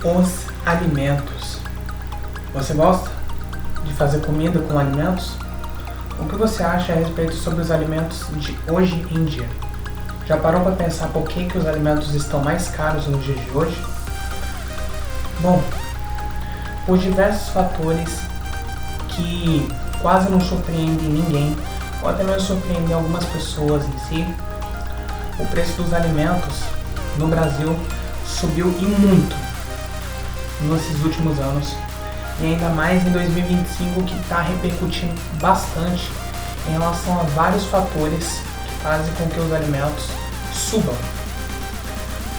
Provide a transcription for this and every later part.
Os alimentos. Você gosta de fazer comida com alimentos? O que você acha a respeito sobre os alimentos de hoje em dia? Já parou para pensar por que os alimentos estão mais caros nos dias de hoje? Bom, por diversos fatores que quase não surpreendem ninguém, ou até mesmo surpreendem algumas pessoas em si, o preço dos alimentos no Brasil subiu e muito nesses últimos anos, e ainda mais em 2025, que está repercutindo bastante em relação a vários fatores que fazem com que os alimentos subam.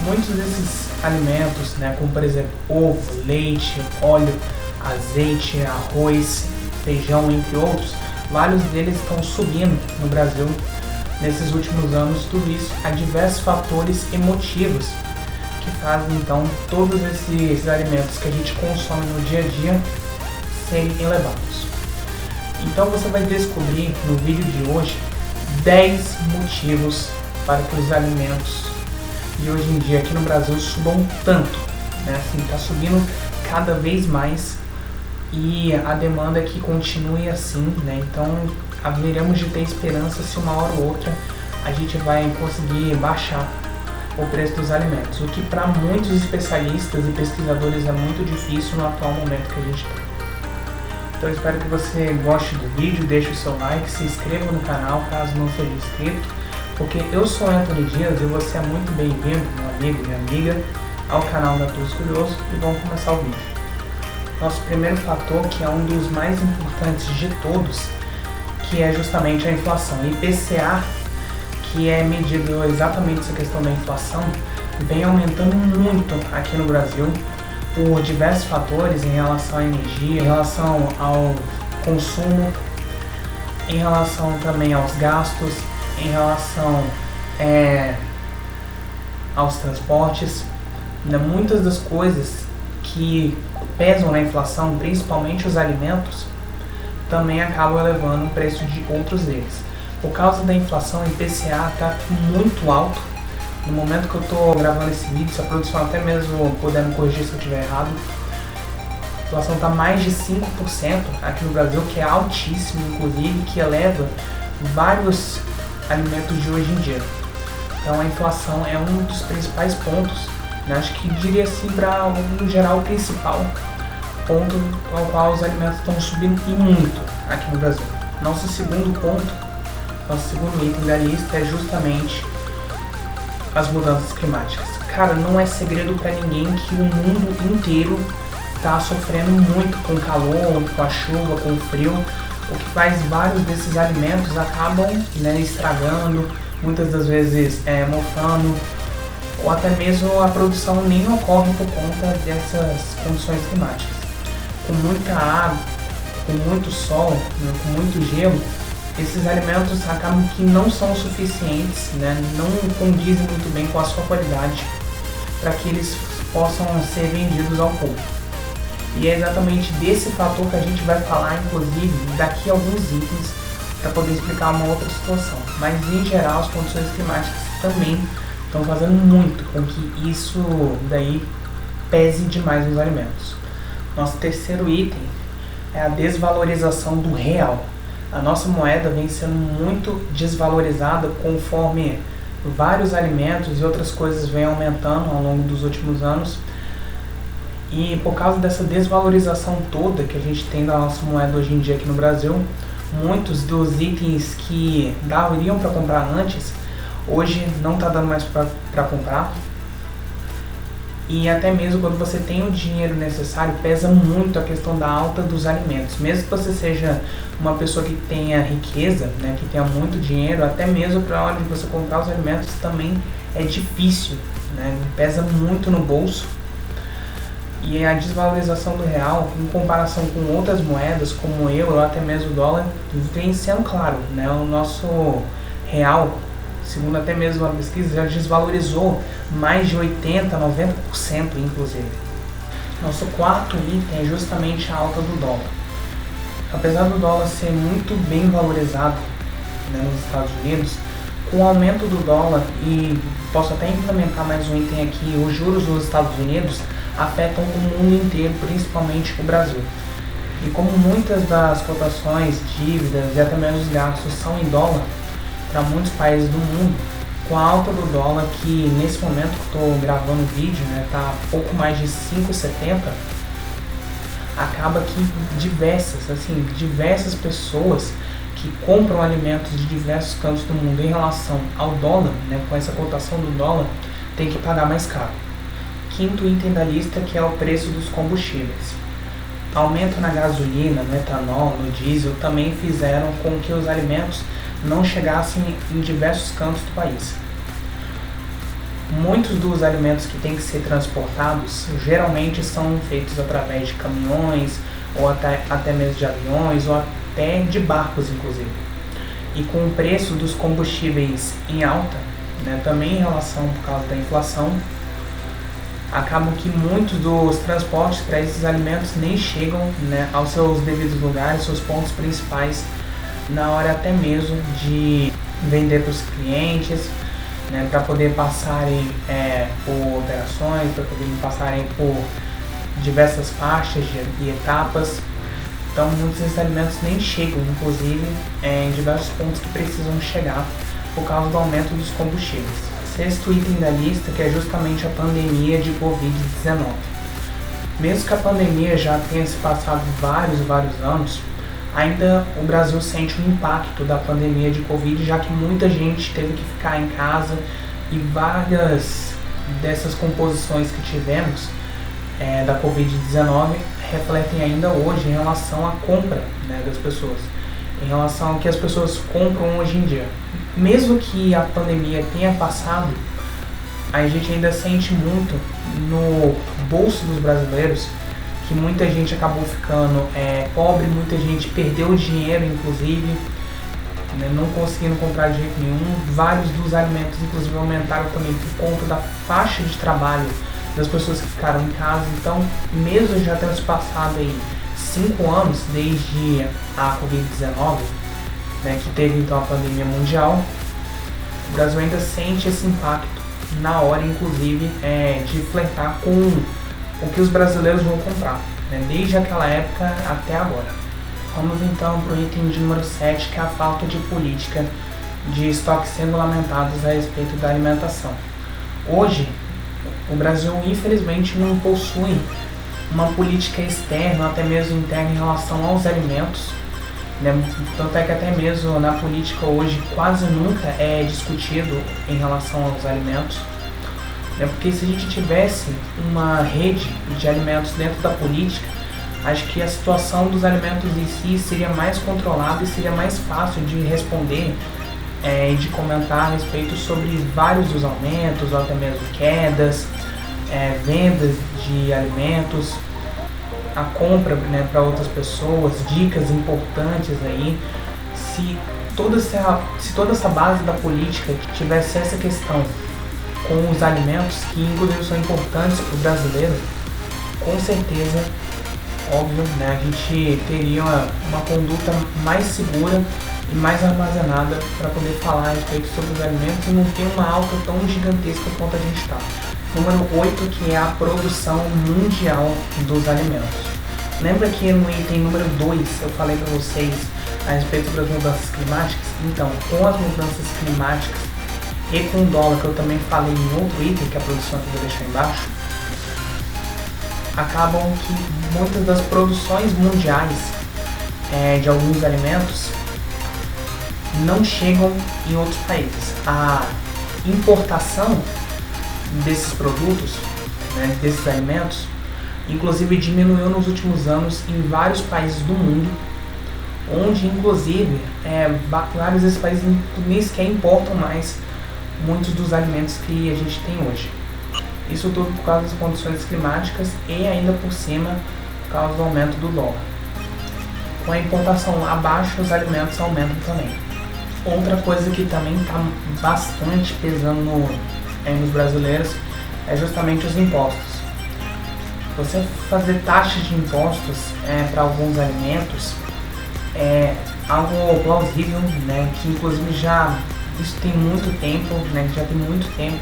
Muitos desses alimentos, como por exemplo ovo, leite, óleo, azeite, arroz, feijão, entre outros, vários deles estão subindo no Brasil nesses últimos anos. Tudo isso há diversos fatores e motivos que fazem então todos esses alimentos que a gente consome no dia a dia serem elevados. Então você vai descobrir no vídeo de hoje 10 motivos para que os alimentos de hoje em dia aqui no Brasil subam tanto, está subindo cada vez mais, e a demanda é que continue assim, então haveremos de ter esperança se uma hora ou outra a gente vai conseguir baixar o preço dos alimentos, o que para muitos especialistas e pesquisadores é muito difícil no atual momento que a gente está. Então eu espero que você goste do vídeo, deixe o seu like, se inscreva no canal caso não seja inscrito, porque eu sou Anthony Dias e você é muito bem-vindo, meu amigo, minha amiga, ao canal Datus Curioso, e vamos começar o vídeo. Nosso primeiro fator, que é um dos mais importantes de todos, que é justamente a inflação. IPCA, que é medido exatamente essa questão da inflação, vem aumentando muito aqui no Brasil por diversos fatores em relação à energia, em relação ao consumo, em relação também aos gastos, em relação aos transportes. Muitas das coisas que pesam na inflação, principalmente os alimentos, também acabam elevando o preço de outros deles. Por causa da inflação, o IPCA está muito alto. No momento que eu estou gravando esse vídeo, se a produção até mesmo puder me corrigir se eu estiver errado, a inflação está mais de 5% aqui no Brasil, que é altíssimo, inclusive, que eleva vários alimentos de hoje em dia. Então a inflação é um dos principais pontos, acho que diria assim, para no geral, o principal ponto ao qual os alimentos estão subindo e muito aqui no Brasil. Nosso segundo item da lista é justamente as mudanças climáticas. Cara, não é segredo para ninguém que o mundo inteiro está sofrendo muito com o calor, com a chuva, com o frio, o que faz vários desses alimentos acabam estragando, muitas das vezes mofando, ou até mesmo a produção nem ocorre por conta dessas condições climáticas. Com muita água, com muito sol, com muito gelo, esses alimentos acabam que não são suficientes, não condizem muito bem com a sua qualidade para que eles possam ser vendidos ao público. E é exatamente desse fator que a gente vai falar, inclusive, daqui a alguns itens, para poder explicar uma outra situação. Mas, em geral, as condições climáticas também estão fazendo muito com que isso daí pese demais nos alimentos. Nosso terceiro item é a desvalorização do real. A nossa moeda vem sendo muito desvalorizada conforme vários alimentos e outras coisas vêm aumentando ao longo dos últimos anos. E por causa dessa desvalorização toda que a gente tem da nossa moeda hoje em dia aqui no Brasil, muitos dos itens que dariam para comprar antes, hoje não está dando mais para comprar. E até mesmo quando você tem o dinheiro necessário, pesa muito a questão da alta dos alimentos. Mesmo que você seja uma pessoa que tenha riqueza, que tenha muito dinheiro, até mesmo para a hora de você comprar os alimentos também é difícil, pesa muito no bolso. E a desvalorização do real, em comparação com outras moedas, como o euro ou até mesmo o dólar, vem sendo claro, o nosso real, segundo até mesmo a pesquisa, já desvalorizou mais de 80%, 90% inclusive. Nosso quarto item é justamente a alta do dólar. Apesar do dólar ser muito bem valorizado nos Estados Unidos, com o aumento do dólar, e posso até implementar mais um item aqui, os juros dos Estados Unidos, afetam o mundo inteiro, principalmente o Brasil. E como muitas das cotações, dívidas e até mesmo os gastos são em dólar para muitos países do mundo, com a alta do dólar, que nesse momento que estou gravando o vídeo, tá pouco mais de 5,70, acaba que diversas pessoas que compram alimentos de diversos cantos do mundo em relação ao dólar, com essa cotação do dólar, tem que pagar mais caro. Quinto item da lista, que é o preço dos combustíveis. Aumento na gasolina, no etanol, no diesel, também fizeram com que os alimentos não chegassem em diversos cantos do país. Muitos dos alimentos que têm que ser transportados geralmente são feitos através de caminhões, ou até mesmo de aviões, ou até de barcos, inclusive. E com o preço dos combustíveis em alta, também em relação por causa da inflação, acabam que muitos dos transportes para esses alimentos nem chegam aos seus devidos lugares, seus pontos principais, na hora até mesmo de vender para os clientes, para poder passarem por operações, para poder passarem por diversas faixas e etapas. Então muitos desses alimentos nem chegam, inclusive, em diversos pontos que precisam chegar por causa do aumento dos combustíveis. Sexto item da lista, que é justamente a pandemia de Covid-19. Mesmo que a pandemia já tenha se passado vários anos, ainda o Brasil sente o impacto da pandemia de Covid, já que muita gente teve que ficar em casa e várias dessas composições que tivemos da Covid-19 refletem ainda hoje em relação à compra das pessoas, em relação ao que as pessoas compram hoje em dia. Mesmo que a pandemia tenha passado, a gente ainda sente muito no bolso dos brasileiros que muita gente acabou ficando pobre, muita gente perdeu dinheiro, inclusive, não conseguindo comprar de jeito nenhum. Vários dos alimentos, inclusive, aumentaram também por conta da faixa de trabalho das pessoas que ficaram em casa. Então, mesmo já tendo se passado aí 5 anos desde a Covid-19, que teve então a pandemia mundial, o Brasil ainda sente esse impacto na hora, inclusive, de flertar com o que os brasileiros vão comprar, desde aquela época até agora. Vamos então para o item de número 7, que é a falta de política de estoques regulamentados a respeito da alimentação. Hoje, o Brasil infelizmente não possui uma política externa, até mesmo interna, em relação aos alimentos. Tanto é que até mesmo na política hoje quase nunca é discutido em relação aos alimentos. Porque se a gente tivesse uma rede de alimentos dentro da política, acho que a situação dos alimentos em si seria mais controlada e seria mais fácil de responder e de comentar a respeito sobre vários dos aumentos, ou até mesmo quedas, vendas de alimentos, a compra para outras pessoas, dicas importantes aí. Se toda essa base da política tivesse essa questão com os alimentos, que inclusive são importantes para o brasileiro, com certeza, óbvio, a gente teria uma conduta mais segura e mais armazenada para poder falar a respeito sobre os alimentos e não ter uma alta tão gigantesca quanto a gente está. Número 8, que é a produção mundial dos alimentos. Lembra que no item número 2 eu falei para vocês a respeito sobre as mudanças climáticas? Então, com as mudanças climáticas e com o dólar, que eu também falei em outro item, que a produção que eu vou deixar embaixo, acabam que muitas das produções mundiais de alguns alimentos não chegam em outros países. A importação desses produtos, desses alimentos, inclusive diminuiu nos últimos anos em vários países do mundo, onde inclusive vários desses países nem sequer importam mais muitos dos alimentos que a gente tem hoje. Isso tudo por causa das condições climáticas e ainda por cima por causa do aumento do dólar. Com a importação abaixo, os alimentos aumentam também. Outra coisa que também está bastante pesando nos brasileiros é justamente os impostos. Você fazer taxas de impostos para alguns alimentos é algo plausível, que inclusive isso tem muito tempo, já tem muito tempo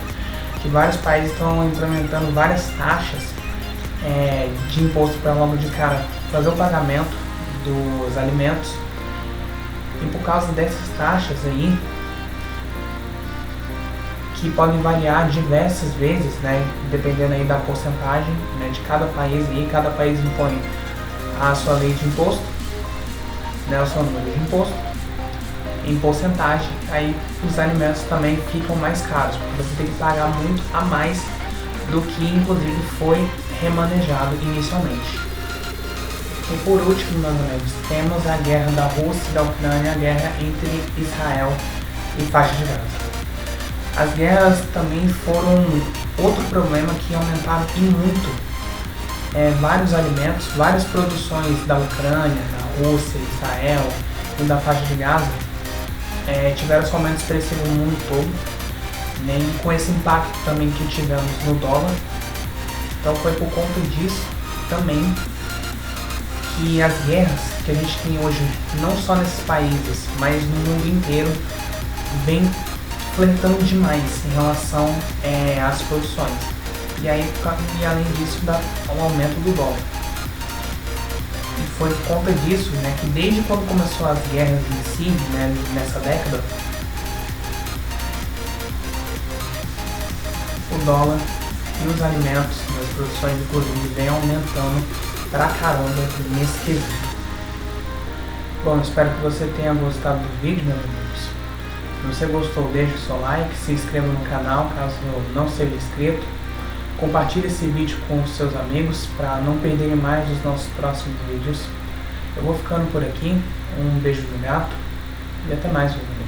que vários países estão implementando várias taxas de imposto para logo de cara fazer o pagamento dos alimentos. E por causa dessas taxas aí, que podem variar diversas vezes, né, dependendo aí da porcentagem, né, de cada país, e cada país impõe a sua lei de imposto, né, o seu número de imposto, em porcentagem, aí os alimentos também ficam mais caros, porque você tem que pagar muito a mais do que inclusive foi remanejado inicialmente. E por último, meus amigos, temos a guerra da Rússia e da Ucrânia, a guerra entre Israel e faixa de Gaza. As guerras também foram outro problema que aumentaram e muito vários alimentos, várias produções da Ucrânia, da Rússia, Israel e da faixa de Gaza tiveram seu aumento expressivo no mundo todo, né, e com esse impacto também que tivemos no dólar. Então foi por conta disso também que as guerras que a gente tem hoje, não só nesses países, mas no mundo inteiro, vem flertando demais em relação às produções. E além disso, dá um aumento do dólar. E foi por conta disso, né, que desde quando começou as guerras em si, né, nessa década, o dólar e os alimentos das produções, inclusive, vem aumentando pra caramba nesse quesito. Bom, espero que você tenha gostado do vídeo, meus amigos. Se você gostou, deixe o seu like, se inscreva no canal caso não seja inscrito. Compartilhe esse vídeo com os seus amigos para não perderem mais os nossos próximos vídeos. Eu vou ficando por aqui. Um beijo no gato e até mais, meu amigo.